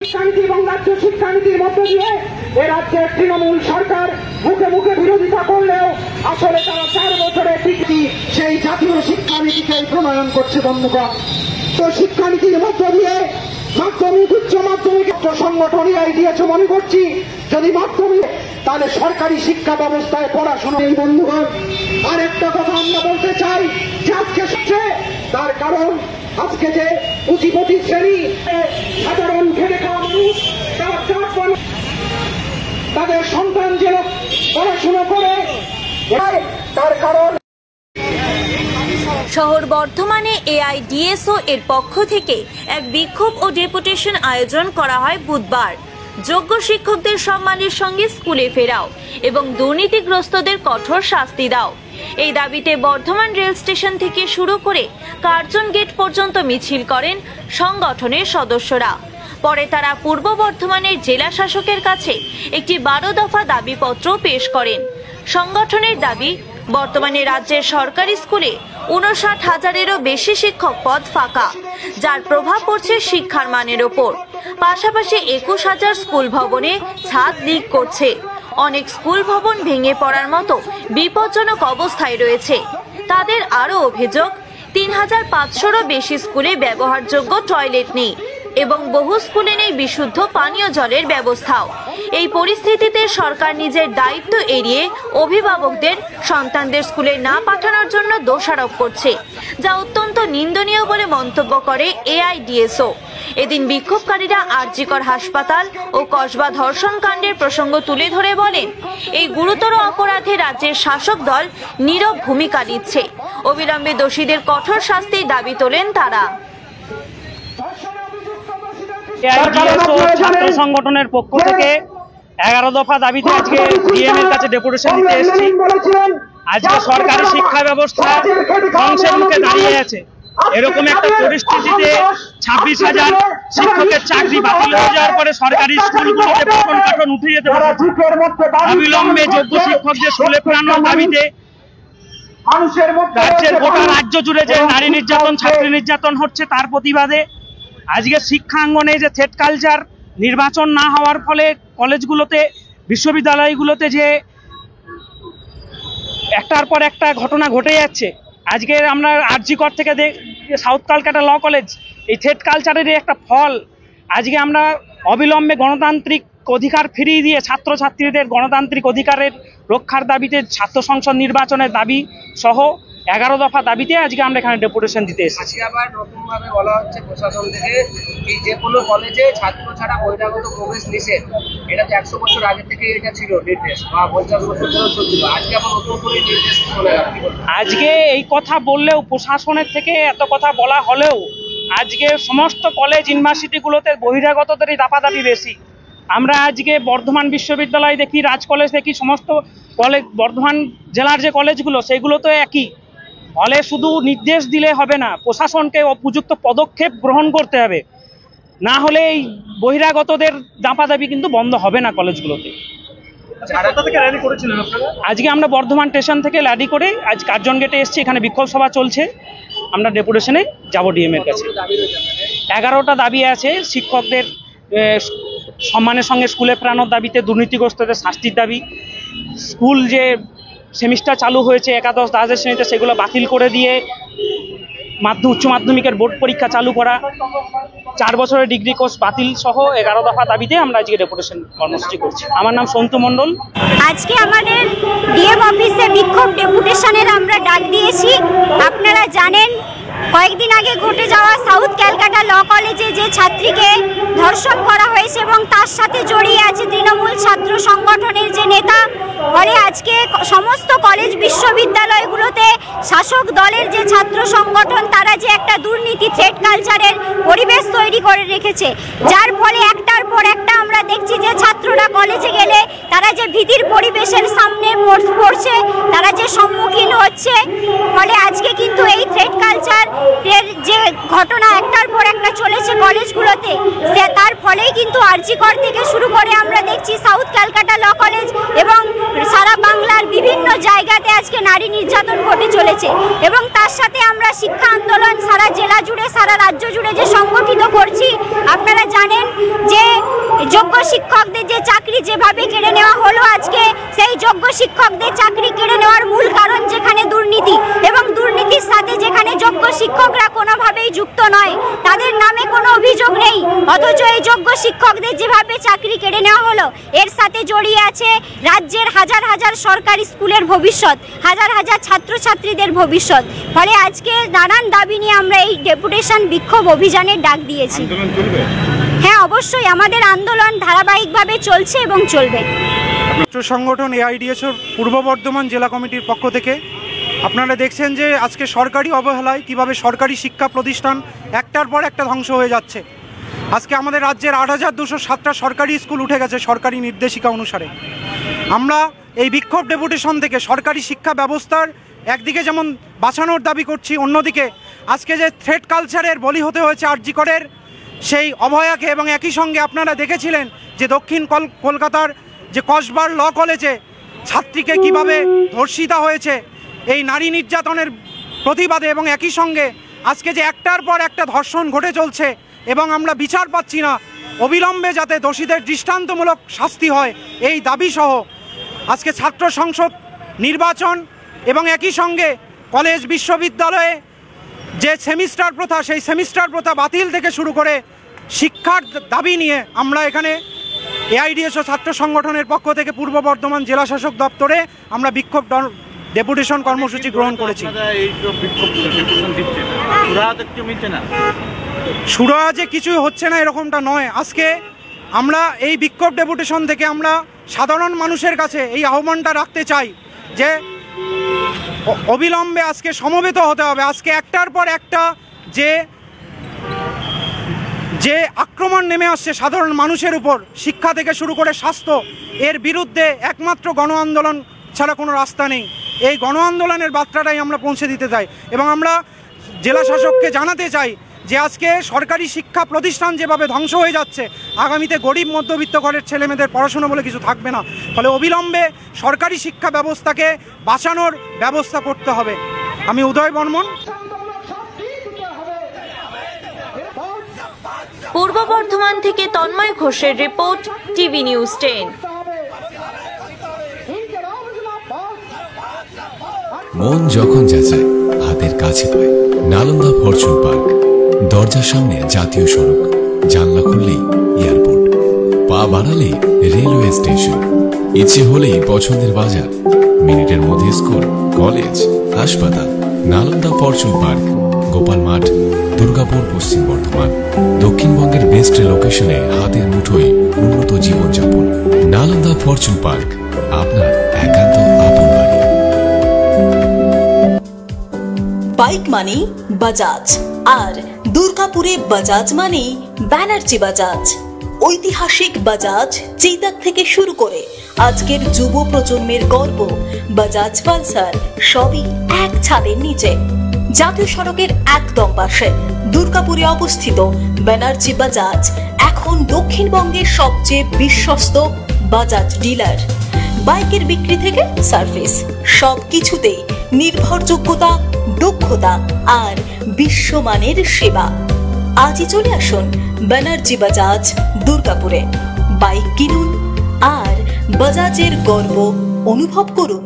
শিক্ষানীতি এবং রাজ্য শিক্ষানীতির মধ্য দিয়ে এ রাজ্যের তৃণমূল সরকার মুখে মুখে বিরোধিতা করলেও আসলে তারা 4 বছরের টিকি সেই জাতীয় শিক্ষানীতিকে প্রণয়ন করছে। বন্ধুগণ, তো শিক্ষানীতির মধ্য দিয়ে মাধ্যমিক উচ্চ মাধ্যমিক সংগঠনই দিয়েছে মনে করছি, যদি মাধ্যমিক তাহলে সরকারি শিক্ষা ব্যবস্থায় পড়াশোনা নেই। বন্ধুগণ, আর একটা কথা আমরা বলতে চাই যে আজকে তার কারণ আজকে যে পুঁজিপতি শ্রেণী সাধারণ খেটে খাওয়া মানুষ তাদের সন্তান যেন পড়াশোনা করে, তার কারণ শহর বর্ধমানে এআইডিএসও এর পক্ষ থেকে এক বিক্ষোভ ও ডেপুটেশন আয়োজন করা হয় বুধবার। যোগ্য শিক্ষকদের সম্মানের সঙ্গে স্কুলে ফেরাও এবং দুর্নীতিগ্রস্তদের কঠোর শাস্তি দাও, এই দাবিতে বর্ধমান রেল স্টেশন থেকে শুরু করে কার্জন গেট পর্যন্ত মিছিল করেন সংগঠনের সদস্যরা। পরে তারা পূর্ব বর্ধমানের জেলা শাসকের কাছে একটি 12 দফা দাবিপত্র পেশ করেন। সংগঠনের দাবি, বর্তমানে রাজ্যের সরকারি স্কুলে 59,000-এরও বেশি শিক্ষক পদ ফাঁকা, যার প্রভাব পড়ছে শিক্ষার মানের ওপর। পাশাপাশি 21,000 স্কুল ভবনে ছাদ লিক করছে। অনেক স্কুল ভবন ভেঙে পড়ার মতো বিপজ্জনক অবস্থায় রয়েছে। তাদের আরও অভিযোগ, 3,500-রও বেশি স্কুলে ব্যবহারযোগ্য টয়লেট নেই এবং বহু স্কুলে নেই বিশুদ্ধ পানীয় জলের ব্যবস্থাও। এই পরিস্থিতিতে সরকার নিজের দায়িত্ব এড়িয়ে অভিভাবকদের সন্তানদের স্কুলে না পাঠানোর জন্য দোষারোপ করছে, যা অত্যন্ত নিন্দনীয় বলে মন্তব্য করে এআইডিএসও। এদিন বিক্ষোভকারীরা আরজিকর হাসপাতাল ও কসবা ধর্ষণ কাণ্ডের প্রসঙ্গ তুলে ধরে বলেন, এই গুরুতর অপরাধে রাজ্যের শাসক দল নীরব ভূমিকা নিচ্ছে। অবিলম্বে দোষীদের কঠোর শাস্তির দাবি তোলেন তারা। ছাত্র সংগঠনের পক্ষ থেকে 11 দফা দাবিতে আজকে ডিএম এর কাছে ডেপুটেশন দিতে এসেছি। আজকে সরকারি শিক্ষা ব্যবস্থা ধ্বংসের মুখে দাঁড়িয়ে আছে। এরকম একটা পরিস্থিতিতে 26,000 শিক্ষকের চাকরি বাতিল হয়ে যাওয়ার পরে সরকারি স্কুলগুলোতে পঠন পাঠন উঠে যেতে পারে। অবিলম্বে যোগ্য শিক্ষকদের স্কুলে ফেরানোর দাবিতে রাজ্যের গোটা রাজ্য জুড়ে যে নারী নির্যাতন, ছাত্রী নির্যাতন হচ্ছে, তার প্রতিবাদে আজকে শিক্ষাঙ্গনে যে থ্রেড কালচার নির্বাচন না হওয়ার ফলে কলেজগুলোতে, বিশ্ববিদ্যালয়গুলোতে যে একটার পর একটা ঘটনা ঘটে যাচ্ছে। আজকে আমরা আরজিকর থেকে সাউথ ক্যালকাটা ল কলেজ, এই থ্রেড কালচারের একটা ফল। আজকে আমরা অবিলম্বে গণতান্ত্রিক অধিকার ফিরিয়ে দিয়ে ছাত্রছাত্রীদের গণতান্ত্রিক অধিকারের রক্ষার দাবিতে ছাত্র সংসদ নির্বাচনের দাবি সহ 11 দফা দাবিতে আজকে আমরা এখানে ডেপুটেশন দিতে এসেছি। আবার নতুনভাবে বলা হচ্ছে প্রশাসন থেকে, এই যে কোনো কলেজে ছাত্র ছাড়া বহিরাগত প্রবেশ নিষেধ। এটা তো 100 বছর আগে থেকে এটা ছিল নির্দেশ, বা 50 বছর ধরে চলছিল। আজকে আবার নতুন করে নির্দেশ চলে গেল। আজকে এই কথা বললেও, প্রশাসনের থেকে এত কথা বলা হলেও, আজকে সমস্ত কলেজ ইউনিভার্সিটিগুলোতে বহিরাগতদেরই দাপাদাপি বেশি। আমরা আজকে বর্ধমান বিশ্ববিদ্যালয় দেখি, রাজ কলেজ দেখি, সমস্ত কলেজ, বর্ধমান জেলার যে কলেজগুলো সেগুলো তো একই। ফলে শুধু নির্দেশ দিলে হবে না, প্রশাসনকে উপযুক্ত পদক্ষেপ গ্রহণ করতে হবে, না হলে এই বহিরাগতদের দাপাদাপি কিন্তু বন্ধ হবে না কলেজগুলোতে। আজকে আমরা বর্ধমান স্টেশন থেকে ল্যাডি করে আজ কার্জন গেটে এসেছি। এখানে বিক্ষোভ সভা চলছে। আমরা ডেপুটেশনে যাব ডিএম এর কাছে। 11টা দাবি আছে। শিক্ষকদের সম্মানের সঙ্গে স্কুলে ফেরানোর দাবিতে, দুর্নীতিগ্রস্তদের শাস্তির দাবি, স্কুল যে সেমিস্টার চালু হয়েছে একাদশ দ্বাদশ শ্রেণীতে সেগুলো বাতিল করে দিয়ে উচ্চ মাধ্যমিকের বোর্ড পরীক্ষা চালু করা, 4 বছরের ডিগ্রি কোর্স বাতিল সহ 11 দফা দাবিতে আমরা আজকে ডেপুটেশন কর্মসূচি করছি। আমার নাম সন্তু মণ্ডল। আজকে আমাদের ডিএম অফিসে বিক্ষোভ ডেপুটেশনের আমরা ডাক দিয়েছি। আপনারা জানেন, কয়েকদিন আগে ঘটে যাওয়া সাউথ ক্যালকাটা ল কলেজে যে ছাত্রীকে ধর্ষণ করা হয়েছে এবং তার সাথে জড়িয়ে আছে তৃণমূল ছাত্র সংগঠনের যে নেতা। ফলে আজকে সমস্ত কলেজ বিশ্ববিদ্যালয়গুলোতে শাসক দলের যে ছাত্র সংগঠন, তারা যে একটা দুর্নীতি, থ্রেড কালচারের পরিবেশ তৈরি করে রেখেছে, যার ফলে একটার পর একটা আমরা দেখছি যে ছাত্ররা কলেজে গেলে তারা যে ভীতির পরিবেশের সামনে পড়ছে, তারা যে সম্মুখীন হচ্ছে। ফলে আজকে কিন্তু এই থ্রেড কালচার এর যে ঘটনা একটার পর একটা চলেছে কলেজগুলোতে, তার ফলেই কিন্তু আরজিকর থেকে শুরু করে আমরা দেখছি সাউথ ক্যালকাটা ল কলেজ এবং সারা বাংলার বিভিন্ন জায়গাতে আজকে নারী নির্যাতন ঘটে চলেছে। এবং তার সাথে আমরা শিক্ষা আন্দোলন সারা জেলা জুড়ে, সারা রাজ্য জুড়ে যে সংগঠিত করছি, আপনারা জানেন যে যোগ্য শিক্ষকদের যে চাকরি যেভাবে কেড়ে নেওয়া হলো আজকে, সেই যোগ্য শিক্ষকদের চাকরি কেড়ে নেওয়ার মূল কারণ যেখানে দুর্নীতি, এবং দুর্নীতির সাথে যেখানে যোগ্য শিক্ষকরা কোনোভাবেই যুক্ত নয়, তাদের নামে কোনো অভিযোগ নেই, অথচ এই যোগ্য শিক্ষকদের যেভাবে চাকরি কেড়ে নেওয়া হলো এর সাথে জড়িয়ে আছে রাজ্যের হাজার হাজার সরকারি স্কুলের ভবিষ্যৎ, হাজার হাজার ছাত্রছাত্রীদের ভবিষ্যৎ। ফলে আজকে নানান দাবি নিয়ে আমরা এই ডেপুটেশন বিক্ষোভ অভিযানের ডাক দিয়েছি। হ্যাঁ, অবশ্যই আমাদের আন্দোলন ধারাবাহিকভাবে চলছে এবং চলবে। ছাত্র সংগঠন এআইডিএসওর পূর্ব বর্ধমান জেলা কমিটির পক্ষ থেকে আপনারা দেখছেন যে আজকে সরকারি অবহেলায় কিভাবে সরকারি শিক্ষা প্রতিষ্ঠান একটার পর একটা ধ্বংস হয়ে যাচ্ছে। আজকে আমাদের রাজ্যের ৮,২০৭টা সরকারি স্কুল উঠে গেছে সরকারি নির্দেশিকা অনুসারে। আমরা এই বিক্ষোভ ডেপুটেশন থেকে সরকারি শিক্ষা ব্যবস্থার একদিকে যেমন বাঁচানোর দাবি করছি, অন্যদিকে আজকে যে থ্রেট কালচারের বলি হতে হয়েছে আরজি করের সেই অভয়াকে, এবং একই সঙ্গে আপনারা দেখেছিলেন যে দক্ষিণ কলকাতার যে কসবার ল কলেজে ছাত্রীকে কিভাবে ধর্ষিতা হয়েছে, এই নারী নির্যাতনের প্রতিবাদে, এবং একই সঙ্গে আজকে যে একটার পর একটা ধর্ষণ ঘটে চলছে এবং আমরা বিচার পাচ্ছি না, অবিলম্বে যাতে দোষীদের দৃষ্টান্তমূলক শাস্তি হয় এই দাবিসহ আজকে ছাত্র সংসদ নির্বাচন এবং একই সঙ্গে কলেজ বিশ্ববিদ্যালয়ে যে সেমিস্টার প্রথা, সেই সেমিস্টার প্রথা বাতিল থেকে শুরু করে শিক্ষার দাবি নিয়ে আমরা এখানে এআইডিএসও ছাত্র সংগঠনের পক্ষ থেকে পূর্ব বর্ধমান জেলা শাসক দপ্তরে আমরা বিক্ষোভ ডেপুটেশন কর্মসূচি গ্রহণ করেছি। সুরাজে কিছুই হচ্ছে না এরকমটা নয়। আজকে আমরা এই বিক্ষোভ ডেপুটেশন থেকে আমরা সাধারণ মানুষের কাছে এই আহ্বানটা রাখতে চাই যে অবিলম্বে আজকে সমবেত হতে হবে। আজকে একটার পর একটা যে আক্রমণ নেমে আসছে সাধারণ মানুষের উপর, শিক্ষা থেকে শুরু করে স্বাস্থ্য, এর বিরুদ্ধে একমাত্র গণ আন্দোলন ছাড়া কোনো রাস্তা নেই। এই গণ আন্দোলনের বার্তাটাই আমরা পৌঁছে দিতে চাই এবং আমরা জেলা শাসককে জানাতে চাই যে আজকে সরকারি শিক্ষা প্রতিষ্ঠান যেভাবে ধ্বংস হয়ে যাচ্ছে, আগামীতে গরিব মধ্যবিত্ত ঘরের ছেলেমেয়েদের পড়াশোনা বলে কিছু থাকবে না। ফলে অবিলম্বে সরকারি শিক্ষা ব্যবস্থাকে বাঁচানোর ব্যবস্থা করতে হবে। আমি উদয় বর্মন, পূর্ব বর্ধমান থেকে তন্ময় ঘোষের রিপোর্ট, টিভি নিউজ 10। মন যখন যাচায় হাতের কাছে পায় নালন্দা ফরচুন পার্ক। দরজার সামনে জাতীয় সড়ক, জানলা খুললেই এয়ারপোর্ট, পা বাড়ালে রেলওয়ে স্টেশন, ইচ্ছে হলেই পছন্দের বাজার, মিনিটের মধ্যে স্কুল, কলেজ, হাসপাতাল। নালন্দা ফরচুন পার্ক, গোপাল মাঠ, দুর্গাপুর, পশ্চিম বর্ধমান। দক্ষিণবঙ্গের বেস্ট লোকেশনে হাতের মুঠোয় উন্নত জীবনযাপন। নালন্দা ফরচুন পার্ক, আপনার একান্ত আপন বাড়ি। বাইক মানে বাজাজ, আর দুর্গাপুরে বাজাজ মানে ব্যানার্জি বাজাজ। ঐতিহাসিক বাজাজ চেতক থেকে শুরু করে আজকের যুব প্রজন্মের গর্ব বাজাজ পালসার, সবই এক ছাদের নিচে। জাতীয় সড়কের একদম পাশে দুর্গাপুরে অবস্থিত ব্যানার্জি বাজাজ এখন দক্ষিণবঙ্গের সবচেয়ে বিশ্বস্ত বাজাজ ডিলার। বাইকের বিক্রি থেকে সার্ভিস, সবকিছুতেই নির্ভরযোগ্যতা, দক্ষতা আর বিশ্বমানের সেবা। আজই চলে আসুন ব্যানার্জি বাজাজ দুর্গাপুরে। বাইক কিনুন আর বাজাজের গর্ব অনুভব করুন।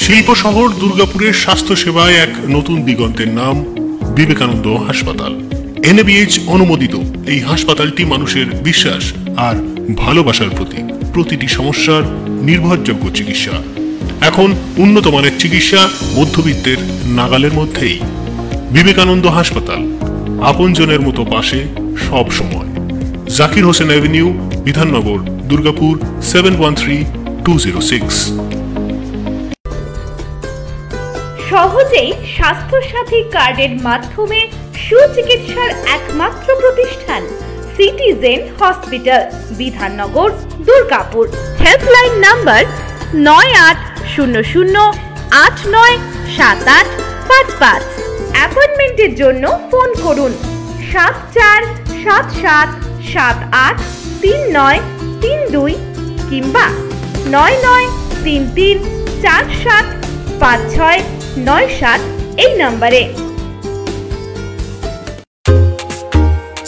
শিল্প শহর দুর্গাপুরের স্বাস্থ্য সেবায় এক নতুন দিগন্তের নাম বিবেকানন্দ হাসপাতাল। NABH অনুমোদিত এই হাসপাতালটি মানুষের বিশ্বাস আর ভালোবাসার প্রতীক। প্রতিটি সমস্যার নির্ভরযোগ্য চিকিৎসা। এখন উন্নত মানের চিকিৎসা মধ্যবিত্তের নাগালের মধ্যেই। বিবেকানন্দ হাসপাতাল, আপনজনের মতো পাশে সব সময়। জাকির হোসেন অ্যাভিনিউ, বিধাননগর, দুর্গাপুর 713206। সহজেই স্বাস্থ্যসাথী কার্ডের মাধ্যমে সুচিকিৎসার একমাত্র প্রতিষ্ঠান citizen hospital, Bidhannagar, Durgapur. Helpline number 9800897855। অ্যাপয়েন্টমেন্টের জন্য ফোন করুন 7477 7932 কিংবা 9933475697 এই নম্বরে।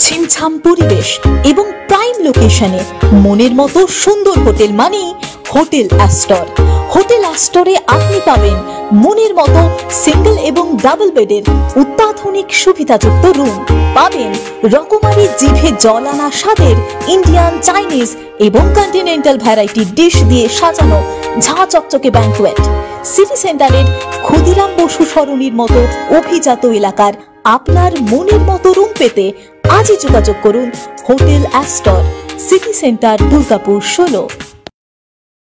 ছিমছাম পরিবেশ এবং প্রাইম লোকেশনে মনের মতো সুন্দর হোটেল মানেই হোটেল অ্যাস্টর। হোটেল অ্যাস্টরে আপনি পাবেন মনের মতো সিঙ্গেল এবং ডাবল বেডের অত্যাধুনিক সুবিধাযুক্ত রুম, পাবেন রকমারি জিভে জল আনা স্বাদের ইন্ডিয়ান, চাইনিজ এবং কন্টিনেন্টাল ভ্যারাইটি ডিশ দিয়ে সাজানো ঝাঁ চকচকে ব্যাংকুয়েট। সিটি সেন্টারের ক্ষুদিরাম বসু সরণির মতো অভিজাত এলাকার আপনার মনের মতো রুম পেতে আজই যোগাযোগ করুন hotel Astor, city centre, Durgapur 16।